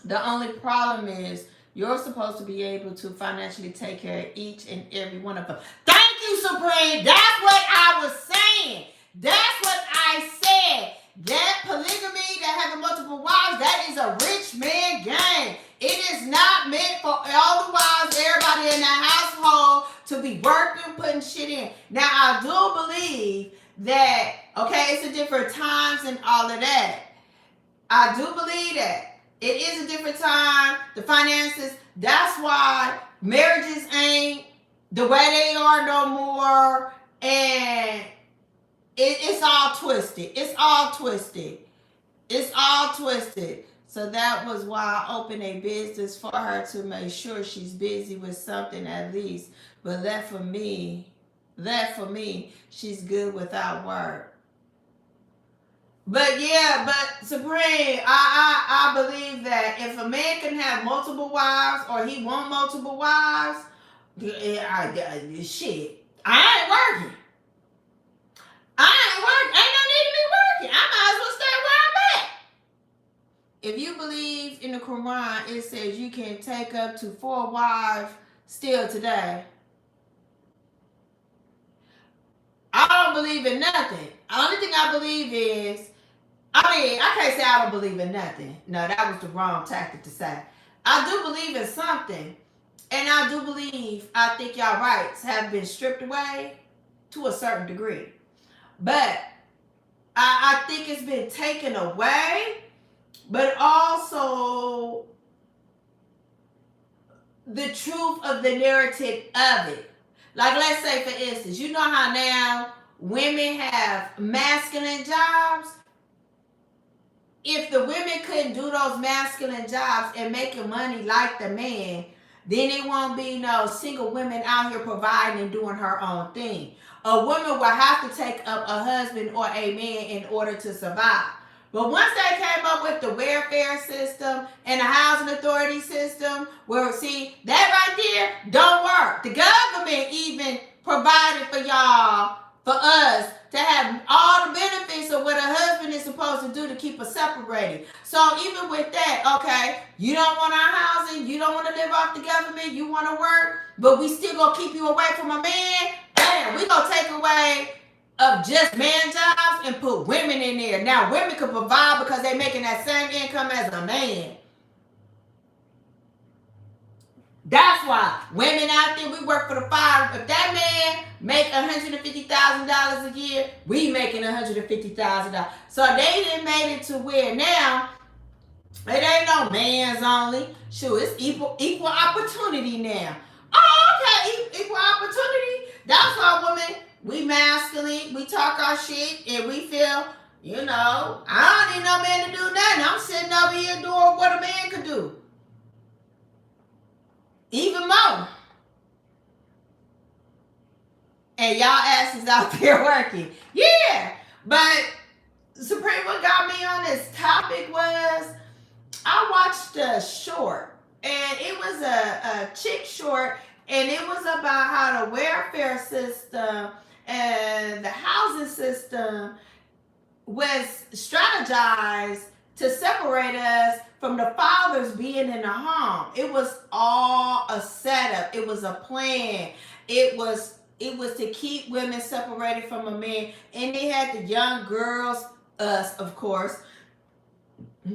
The only problem is you're supposed to be able to financially take care of each and every one of them. Thank you, Supreme. That's what I was saying. That's what I said. That polygamy, that having multiple wives, that is a rich man game. It is not meant for all the wives, everybody in the household to be working, putting shit in. Now, I do believe that, okay, it's a different times and all of that. I do believe that. It is a different time. The finances, that's why marriages ain't the way they are no more. And it's all twisted. It's all twisted. It's all twisted. So that was why I opened a business for her to make sure she's busy with something at least. But that for me, she's good without work. But yeah, but Supreme, I believe that if a man can have multiple wives or he want multiple wives, shit, I ain't working. Ain't no need to be working. I might as well stay where I'm at. If you believe in the Quran, it says you can take up to 4 wives still today. I don't believe in nothing. The only thing I believe is, I can't say I don't believe in nothing. No, that was the wrong tactic to say. I do believe in something. And I do believe, I think y'all rights have been stripped away to a certain degree. But I think it's been taken away, but also the truth of the narrative of it. Like, let's say, for instance, you know how now women have masculine jobs? If the women couldn't do those masculine jobs and making money like the man, then it won't be no single women out here providing and doing her own thing. A woman will have to take up a husband or a man in order to survive. But once they came up with the welfare system and the housing authority system, where, see, that right there don't work. The government even provided for y'all, for us, to have all the benefits of what a husband is supposed to do to keep us separated. So even with that, okay, you don't want our housing, you don't want to live off the government, you want to work, but we still gonna keep you away from a man. Damn, we gonna take away of just man jobs and put women in there. Now women can provide because they're making that same income as a man. That's why women out there, we work for the fire. If that man make $150,000 a year, we making $150,000. So they done made it to where now it ain't no man's only. Sure, it's equal opportunity now. Oh, okay, equal opportunity. That's why women, we masculine, we talk our shit, and we feel, You know, I don't need no man to do nothing. I'm sitting over here doing what a man could do. Even more. And y'all asses out there working. Yeah. But Supreme, what got me on this topic was I watched a short, and it was a chick short, and it was about how the welfare system and the housing system was strategized to separate us from the fathers being in the home. It was all a setup. It was a plan. It was to keep women separated from a man. And they had the young girls, us of course,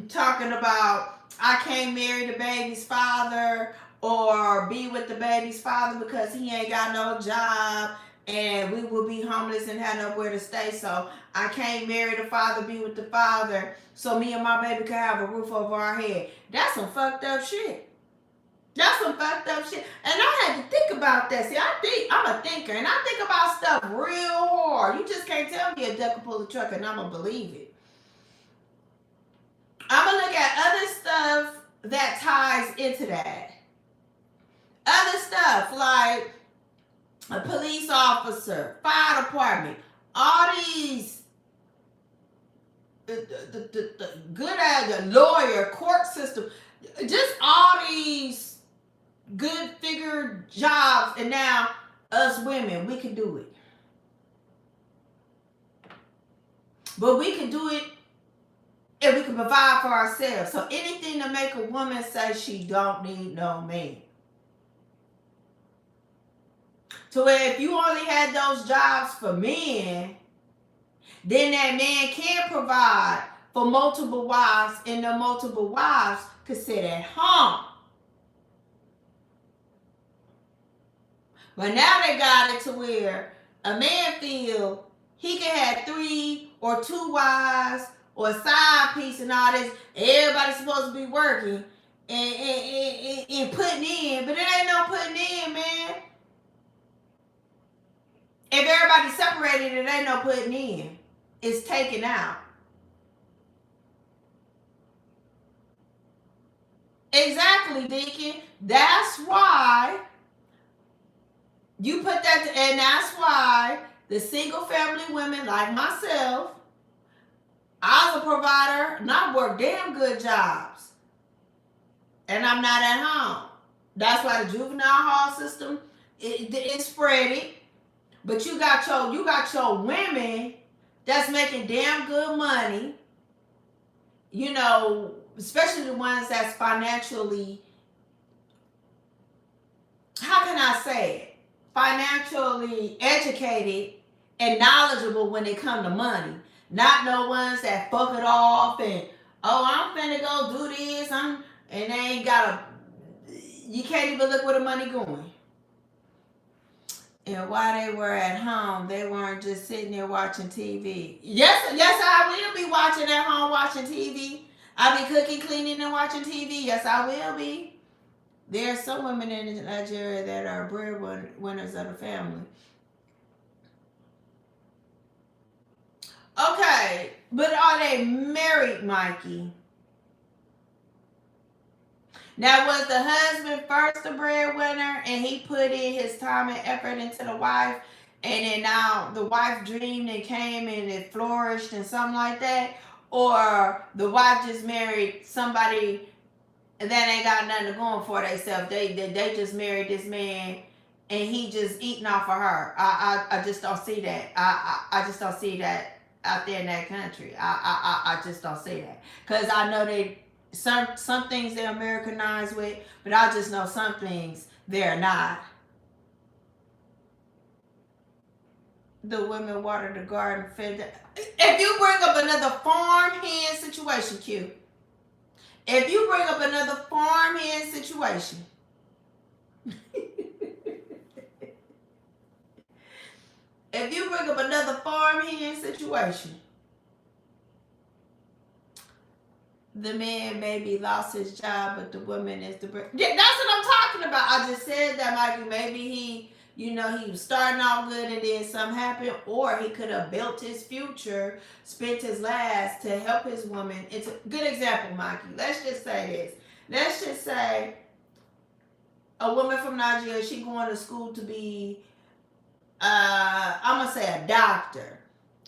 talking about, I can't marry the baby's father or be with the baby's father because he ain't got no job and we will be homeless and have nowhere to stay. So I can't marry the father, be with the father, so me and my baby can have a roof over our head. That's some fucked up shit. That's some fucked up shit. And I had to think about that. See, I'm a thinker, and I think about stuff real hard. You just can't tell me a duck can pull a truck and I'm going to believe it. I'm going to look at other stuff that ties into that. Other stuff like a police officer, fire department, all these the good as a lawyer, court system, just all these good figure jobs, and now us women, we can do it. But we can do it and we can provide for ourselves. So anything to make a woman say she don't need no man. So if you only had those jobs for men, then that man can provide for multiple wives, and the multiple wives could sit at home. But now they got it to where a man feel he can have 3 or 2 wives or a side piece and all this. Everybody's supposed to be working and putting in, but it ain't no putting in, man. If everybody's separated, it ain't no putting in. It's taken out. Exactly, Deacon. That's why you put that, and that's why the single family women like myself, I was a provider and I worked damn good jobs. And I'm not at home. That's why the juvenile hall system is spread it. But you got your women that's making damn good money, you know, especially the ones that's financially, how can I say it? Financially educated and knowledgeable when it come to money. Not no ones that fuck it off and, oh, I'm finna go do this, and they ain't got you can't even look where the money going. And while they were at home, they weren't just sitting there watching TV. Yes, I will be watching at home, watching TV. I'll be cooking, cleaning, and watching TV. Yes, I will be. There are some women in Nigeria that are breadwinners of the family. Okay, but are they married, Mikey? Now, was the husband first the breadwinner and he put in his time and effort into the wife, and then now the wife dreamed and came and it flourished and something like that? Or the wife just married somebody that ain't got nothing going for themselves? They just married this man and he just eating off of her. I just don't see that. I just don't see that out there in that country. I just don't see that. Because I know some things they're Americanized with, but I just know some things they're not. The women water the garden, fed. If you bring up another farmhand situation, Q. If you bring up another farmhand situation, if you bring up another farmhand situation, the man maybe lost his job, but the woman is the bread. That's what I'm talking about. I just said that, Mikey. Maybe he, you know, he was starting off good and then something happened, or he could have built his future, spent his last to help his woman. It's a good example, Mikey. Let's just say this. Let's just say a woman from Nigeria, she going to school to be, I'm going to say a doctor,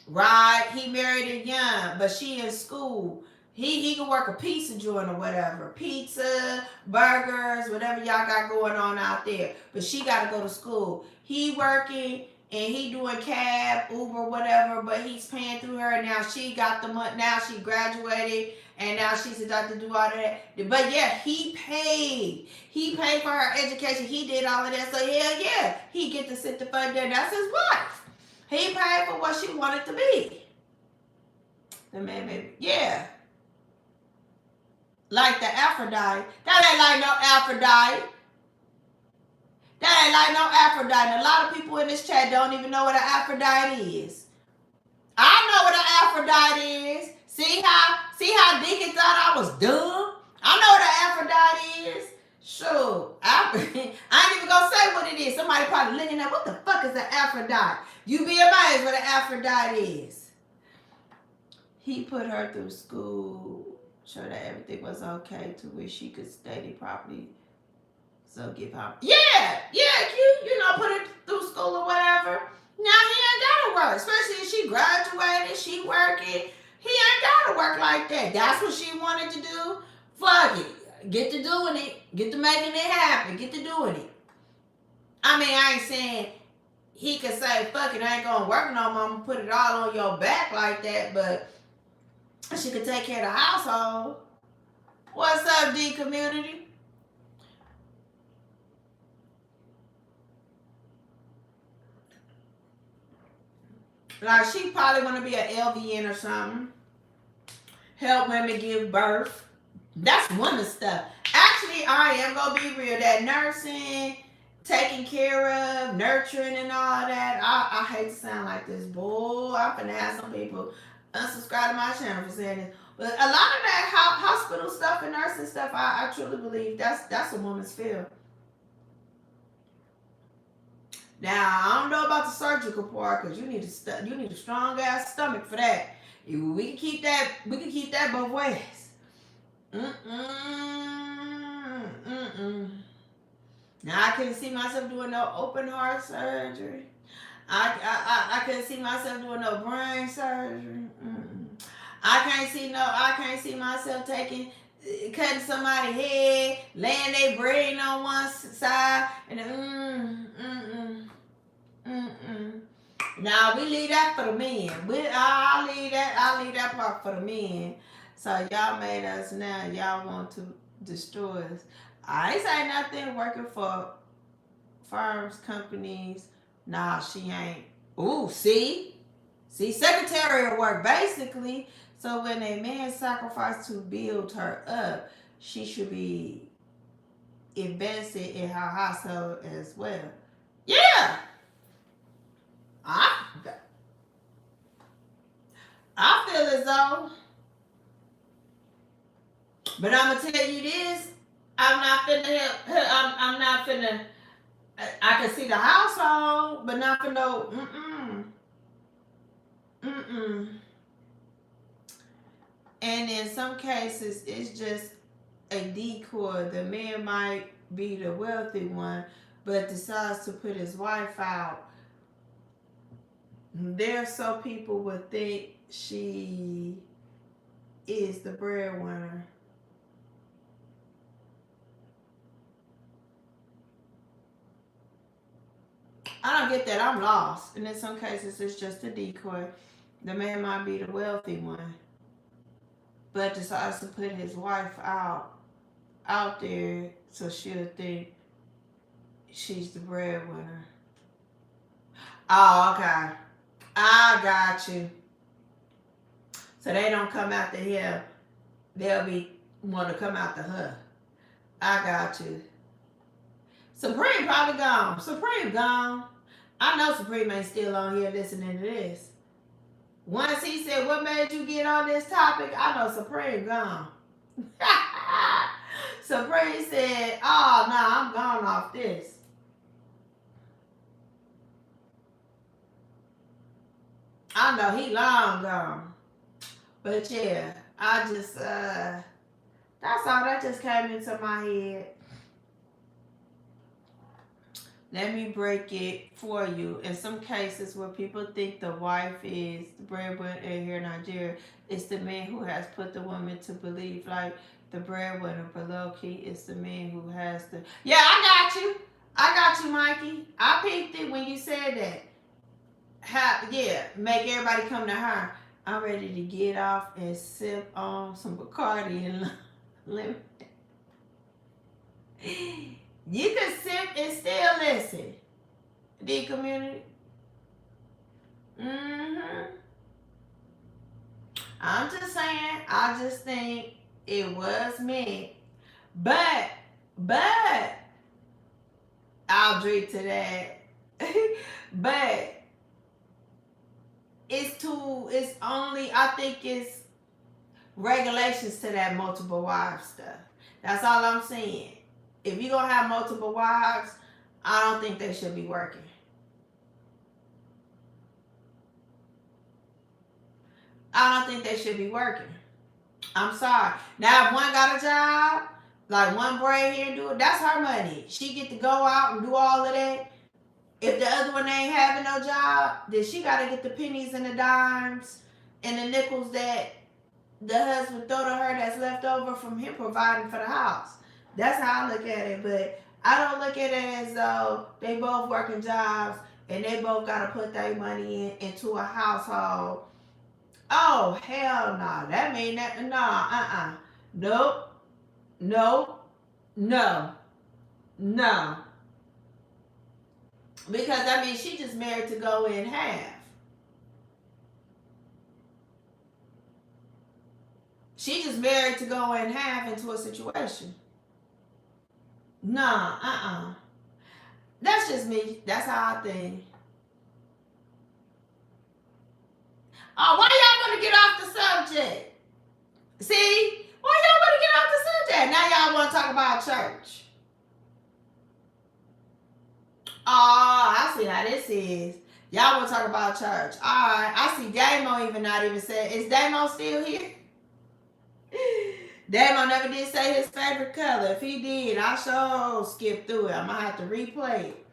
right? He married her young, but she in school. He can work a pizza joint or whatever. Pizza, burgers, whatever y'all got going on out there. But she got to go to school. He working and he doing cab, Uber, whatever, but he's paying through her. Now she got the money. Now she graduated and now she's about to do all of that. But yeah, he paid. He paid for her education. He did all of that. So hell yeah, he get to sit the fuck there. That's his wife. He paid for what she wanted to be. The man, maybe, yeah. Like the Aphrodite. That ain't like no Aphrodite. That ain't like no Aphrodite. And a lot of people in this chat don't even know what an Aphrodite is. I know what an Aphrodite is. See how Deacon thought I was dumb? I know what an Aphrodite is. Sure. I ain't even gonna say what it is. Somebody probably looking at what the fuck is an Aphrodite? You be amazed what an Aphrodite is. He put her through school. Sure that everything was okay to where she could study properly. So give her, you know, put her through school or whatever. Now he ain't gotta work, especially if she graduated, she working. He ain't gotta work like that. That's what she wanted to do. Fuck it, get to doing it, get to making it happen, get to doing it. I mean, I ain't saying he could say, fuck it, I ain't gonna work no more, I'm gonna put it all on your back like that, but she could take care of the household. What's up, D community? Like she probably want to be an LVN or something. Help women give birth. That's one of the stuff. Actually, I am gonna be real. That nursing, taking care of, nurturing, and all that. I hate to sound like this, boy. I'm gonna have some people unsubscribe to my channel for saying this. But a lot of that hospital stuff and nursing stuff, I truly believe that's a woman's field. Now I don't know about the surgical part because you need a strong ass stomach for that. We can keep that both ways. Now I couldn't see myself doing no open heart surgery. I couldn't see myself doing no brain surgery. I can't see myself cutting somebody's head, laying their brain on one side, and Now we leave that for the men. I'll leave that part for the men. So y'all made us now. Y'all want to destroy us. I ain't say nothing working for firms, companies. Nah, she ain't. Ooh, see, secretarial work basically. So when a man sacrificed to build her up, she should be invested in her household as well. Yeah. I feel as though, but I'm gonna tell you this, I'm not finna help. I'm not finna. I can see the household, but not for no. And in some cases, it's just a decoy. The man might be the wealthy one, but decides to put his wife out. There, so people would think she is the breadwinner. I don't get that. I'm lost. And in some cases, it's just a decoy. The man might be the wealthy one, but decides to put his wife out there so she'll think she's the breadwinner. Oh, okay. I got you. So they don't come after him. They'll want to come after her. I got you. Supreme probably gone. Supreme gone. I know Supreme ain't still on here listening to this. Once he said, what made you get on this topic? I know Supreme gone. Supreme said, oh, no, I'm gone off this. I know he long gone. But yeah, I just that's all that just came into my head. Let me break it for you. In some cases where people think the wife is the breadwinner here in Nigeria, it's the man who has put the woman to believe like the breadwinner, but low key it's the man who has the. Yeah, I got you. I got you, Mikey. I peeped it when you said that. Yeah, make everybody come to her. I'm ready to get off and sip on some Bacardi and lemon. You can sip and still listen. The community. I'm just saying. I just think it was me, but I'll drink to that. But it's only, I think it's regulations to that multiple wives stuff. That's all I'm saying. If you're going to have multiple wives, I don't think they should be working. I don't think they should be working. I'm sorry. Now, if one got a job, like one braid here and do it, that's her money. She get to go out and do all of that. If the other one ain't having no job, then she got to get the pennies and the dimes and the nickels that the husband throw to her that's left over from him providing for the house. That's how I look at it. But I don't look at it as though they both working jobs and they both got to put their money into a household. Oh, hell no. That mean that, no, Nope. Nope. No. No. Because, I mean, she just married to go in half. She just married to go in half into a situation. Nah, That's just me. That's how I think. Oh, why y'all want to get off the subject? See? Why y'all want to get off the subject? Now y'all want to talk about church. Oh, I see how this is. Y'all want to talk about church. All right. I see Damo even not even said. Is Damo still here? Damo never did say his favorite color. If he did, I sure skip through it. I'm going to have to replay it.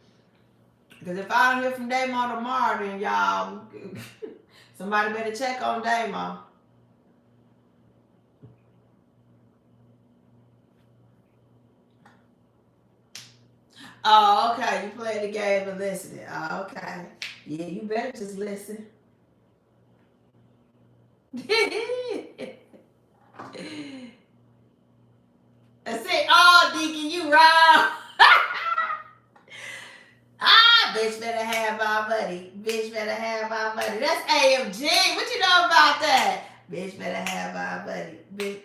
Because if I don't hear from Damo tomorrow, then y'all, somebody better check on Damo. Oh, okay. You played the game of listening. Oh, okay. Yeah, you better just listen. I say, oh, Deacon, you wrong. Bitch better have my money. Bitch better have my money. That's AMG. What you know about that? Bitch better have my money. Bitch.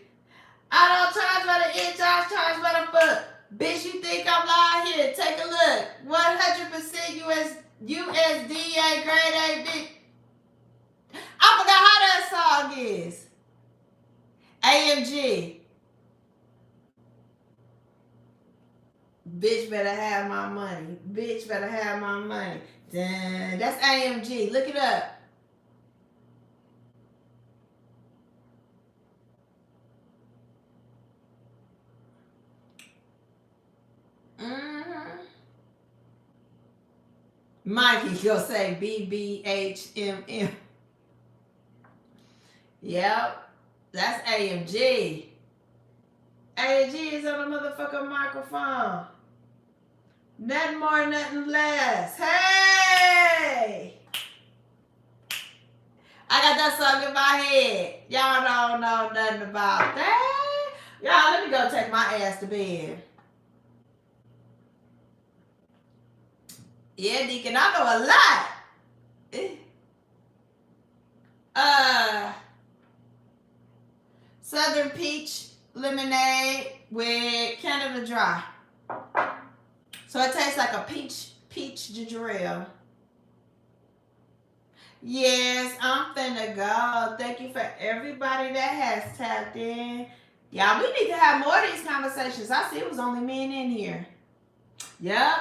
I don't charge by the inch, I charge by the foot. Bitch, you think I'm lying here? Take a look. 100% USDA grade A, bitch. I forgot how that song is. AMG. Bitch better have my money. Bitch better have my money. Dun, that's AMG. Look it up. Mikey, you'll say BBHMM. Yep. That's AMG. AMG is on the motherfucking microphone. Nothing more, nothing less. Hey! I got that song in my head. Y'all don't know nothing about that. Y'all, let me go take my ass to bed. Yeah, Deacon, I know a lot. Southern peach lemonade with Canada Dry. So it tastes like a peach ginger ale. Yes, I'm finna go. Thank you for everybody that has tapped in. Y'all, we need to have more of these conversations. I see it was only men in here. Yep,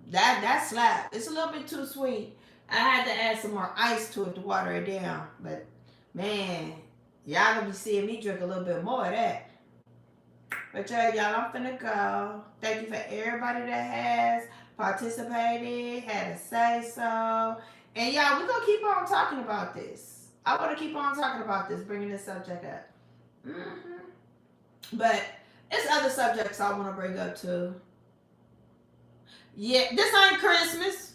that slap. It's a little bit too sweet. I had to add some more ice to it to water it down. But man, y'all gonna be seeing me drink a little bit more of that. But y'all, I'm finna go. Thank you for everybody that has participated, had to say so. And y'all, we're gonna keep on talking about this. I wanna keep on talking about this, bringing this subject up. But it's other subjects I wanna bring up too. Yeah, this ain't Christmas.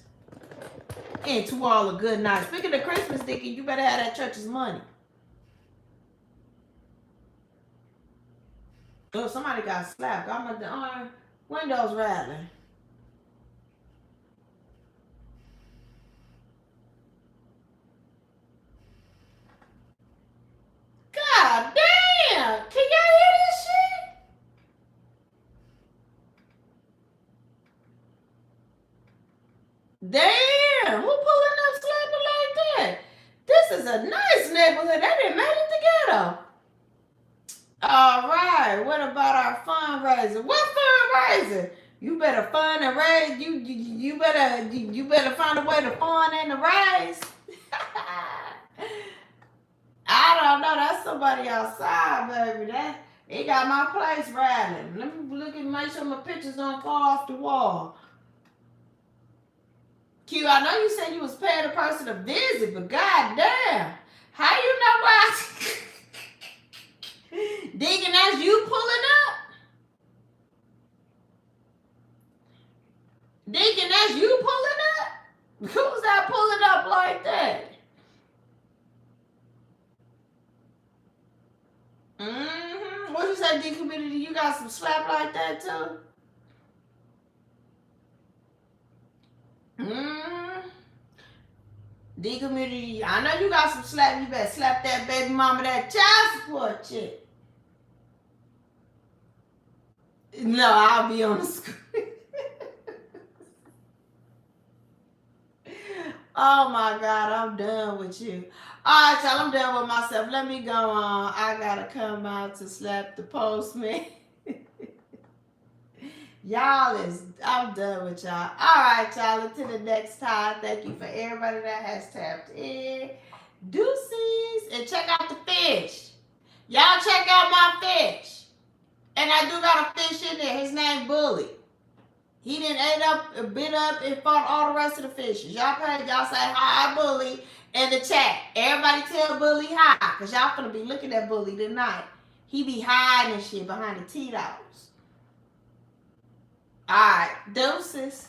And to all a good night. Speaking of Christmas, Dickie, you better have that church's money. Oh, somebody got slapped. I'm at the windows rattling. God damn! Can y'all hear this shit? Damn! Who pulling up slapping like that? This is a nice neighborhood. They didn't make it together. All right. What about our fundraiser? What fundraiser? You better fund and raise. You better find a way to fund and to raise. I don't know. That's somebody outside, baby. It got my place rattling. Let me look and make sure my pictures don't fall off the wall. Q, I know you said you was paying a person to visit, but goddamn, how you know why? Deacon, that's you pulling up? Deacon, that's you pulling up? Who's that pulling up like that? What you say, D community? You got some slap like that too? D community, I know you got some slap. You better slap that baby mama, that child support chick. No, I'll be on the screen. Oh my God, I'm done with you. All right, y'all, I'm done with myself. Let me go on. I gotta come out to slap the postman. I'm done with y'all. All right, y'all, until the next time. Thank you for everybody that has tapped in. Deuces. And check out the fish. Y'all check out my fish. And I do got a fish in there. His name Bully. He done ate up, bit up, and fought all the rest of the fishes. Y'all say hi, Bully, in the chat. Everybody tell Bully hi, because y'all finna be looking at Bully tonight. He be hiding and shit behind the Tito's. All right, deuces.